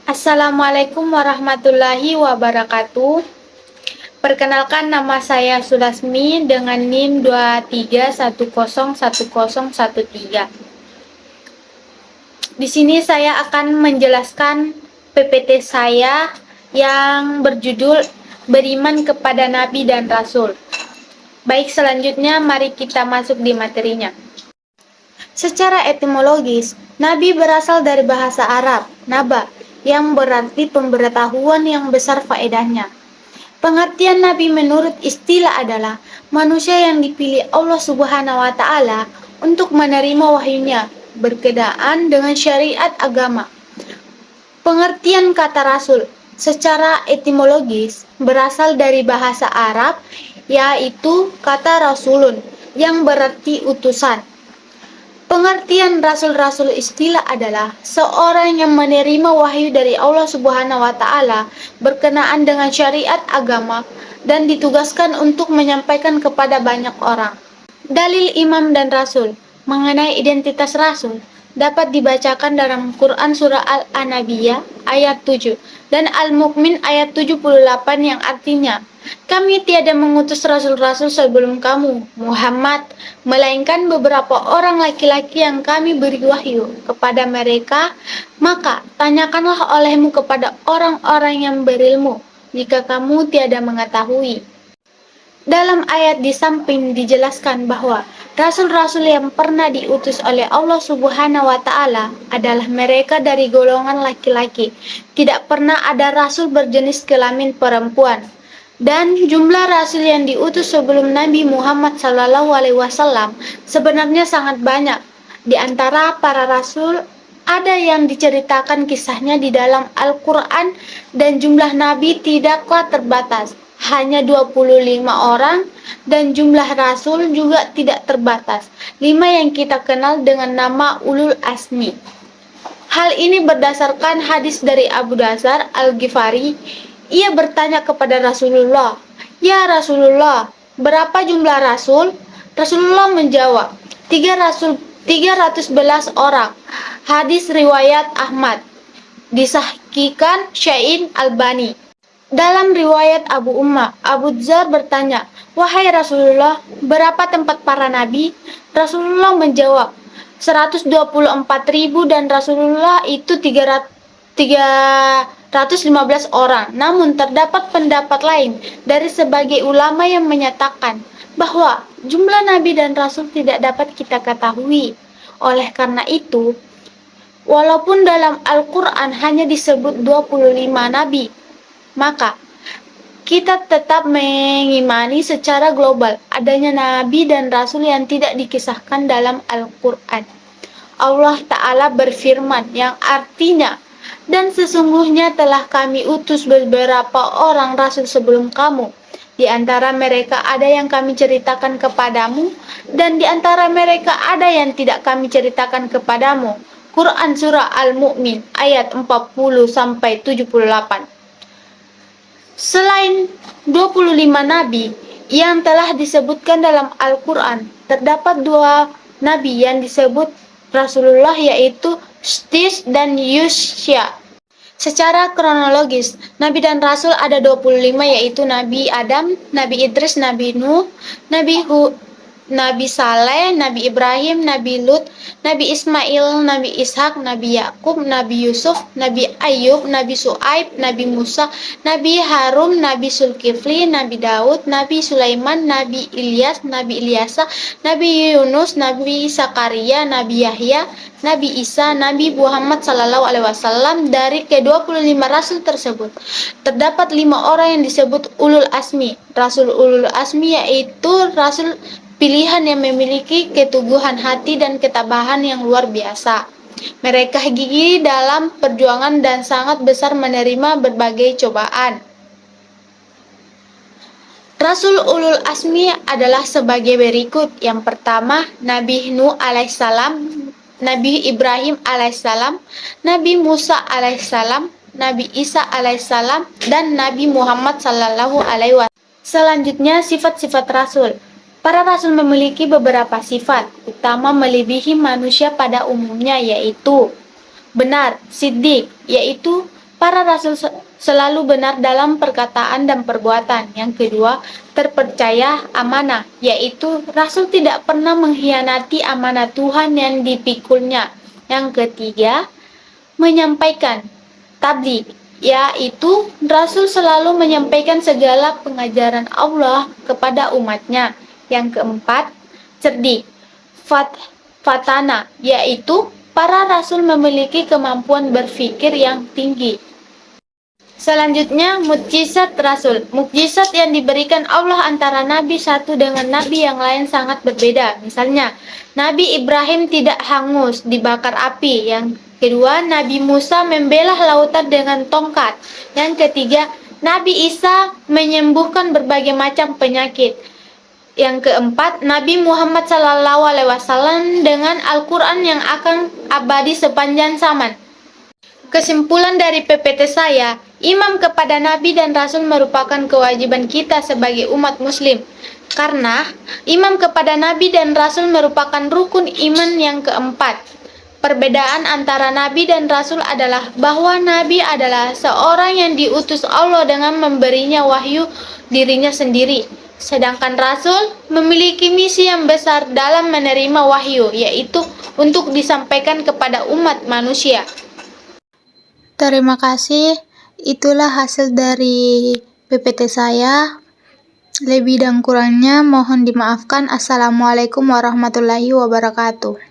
Assalamualaikum warahmatullahi wabarakatuh. Perkenalkan, nama saya Sulasmi dengan NIM 23101013. Di sini saya akan menjelaskan PPT saya yang berjudul Beriman kepada Nabi dan Rasul. Baik, selanjutnya mari kita masuk di materinya. Secara etimologis, Nabi berasal dari bahasa Arab, naba, yang berarti pemberitahuan yang besar faedahnya. Pengertian Nabi menurut istilah adalah manusia yang dipilih Allah Subhanahu wa Ta'ala untuk menerima wahyunya berkenaan dengan syariat agama. Pengertian kata Rasul secara etimologis berasal dari bahasa Arab, yaitu kata Rasulun yang berarti utusan. Pengertian rasul-rasul istilah adalah seorang yang menerima wahyu dari Allah Subhanahu wa Ta'ala berkenaan dengan syariat agama dan ditugaskan untuk menyampaikan kepada banyak orang. Dalil Imam dan Rasul mengenai identitas Rasul dapat dibacakan dalam Quran Surah Al-Anabiyah ayat 7 dan Al-Mu'min ayat 78 yang artinya, kami tiada mengutus rasul-rasul sebelum kamu, Muhammad, melainkan beberapa orang laki-laki yang kami beri wahyu kepada mereka, maka tanyakanlah olehmu kepada orang-orang yang berilmu, jika kamu tiada mengetahui. Dalam ayat di samping dijelaskan bahwa rasul-rasul yang pernah diutus oleh Allah Subhanahu wa Ta'ala adalah mereka dari golongan laki-laki. Tidak pernah ada rasul berjenis kelamin perempuan. Dan jumlah rasul yang diutus sebelum Nabi Muhammad SAW sebenarnya sangat banyak. Di antara para rasul ada yang diceritakan kisahnya di dalam Al-Quran dan jumlah nabi tidaklah terbatas. Hanya 25 orang dan jumlah rasul juga tidak terbatas. 5 yang kita kenal dengan nama Ulul Asmi. Hal ini berdasarkan hadis dari Abu Dzar Al-Ghifari. Ia bertanya kepada Rasulullah, "Ya Rasulullah, berapa jumlah rasul?" Rasulullah menjawab, 311 orang. Hadis riwayat Ahmad. Disahihkan Syekh Albani. Dalam riwayat Abu Dzar bertanya, "Wahai Rasulullah, berapa tempat para nabi?" Rasulullah menjawab, 124.000 dan Rasulullah itu 315 orang. Namun terdapat pendapat lain dari sebagai ulama yang menyatakan bahwa jumlah nabi dan rasul tidak dapat kita ketahui. Oleh karena itu, walaupun dalam Al-Quran hanya disebut 25 nabi, maka kita tetap mengimani secara global adanya nabi dan rasul yang tidak dikisahkan dalam Al-Quran. Allah Ta'ala berfirman yang artinya, dan sesungguhnya telah kami utus beberapa orang rasul sebelum kamu. Di antara mereka ada yang kami ceritakan kepadamu, dan di antara mereka ada yang tidak kami ceritakan kepadamu. Quran Surah Al-Mu'min ayat 40-78. Selain 25 nabi yang telah disebutkan dalam Al-Quran, terdapat 2 nabi yang disebut Rasulullah, yaitu Stis dan Yusya. Secara kronologis, nabi dan rasul ada 25, yaitu Nabi Adam, Nabi Idris, Nabi Nuh, Nabi Saleh, Nabi Ibrahim, Nabi Lut, Nabi Ismail, Nabi Ishak, Nabi Yakub, Nabi Yusuf, Nabi Ayub, Nabi Su'aib, Nabi Musa, Nabi Harun, Nabi Zulkifli, Nabi Daud, Nabi Sulaiman, Nabi Ilyas, Nabi Ilyasa, Nabi Yunus, Nabi Zakaria, Nabi Yahya, Nabi Isa, Nabi Muhammad SAW. Dari ke-25 rasul tersebut, terdapat 5 orang yang disebut Ulul Asmi. Rasul Ulul Asmi yaitu rasul pilihan yang memiliki keteguhan hati dan ketabahan yang luar biasa. Mereka gigih dalam perjuangan dan sangat besar menerima berbagai cobaan. Rasul Ulul Asmi adalah sebagai berikut. Yang pertama, Nabi Nuh alaihissalam, Nabi Ibrahim alaihissalam, Nabi Musa alaihissalam, Nabi Isa alaihissalam, dan Nabi Muhammad sallallahu alaihi wasallam. Selanjutnya, sifat-sifat Rasul. Para rasul memiliki beberapa sifat utama melebihi manusia pada umumnya, yaitu benar, siddiq, yaitu para rasul selalu benar dalam perkataan dan perbuatan. Yang kedua, terpercaya amanah, yaitu rasul tidak pernah mengkhianati amanah Tuhan yang dipikulnya. Yang ketiga, menyampaikan tabligh, yaitu rasul selalu menyampaikan segala pengajaran Allah kepada umatnya. Yang keempat, cerdik, fatana, yaitu para rasul memiliki kemampuan berpikir yang tinggi. Selanjutnya, mukjizat rasul. Mukjizat yang diberikan Allah antara nabi satu dengan nabi yang lain sangat berbeda. Misalnya, Nabi Ibrahim tidak hangus dibakar api. Yang kedua, Nabi Musa membelah lautan dengan tongkat. Yang ketiga, Nabi Isa menyembuhkan berbagai macam penyakit. Yang keempat, Nabi Muhammad SAW dengan Al-Quran yang akan abadi sepanjang zaman. Kesimpulan dari PPT saya, imam kepada Nabi dan Rasul merupakan kewajiban kita sebagai umat Muslim. Karena imam kepada Nabi dan Rasul merupakan rukun iman yang keempat. Perbedaan antara Nabi dan Rasul adalah bahwa Nabi adalah seorang yang diutus Allah dengan memberinya wahyu dirinya sendiri. Sedangkan Rasul memiliki misi yang besar dalam menerima wahyu, yaitu untuk disampaikan kepada umat manusia. Terima kasih. Itulah hasil dari PPT saya. Lebih dan kurangnya mohon dimaafkan. Assalamualaikum warahmatullahi wabarakatuh.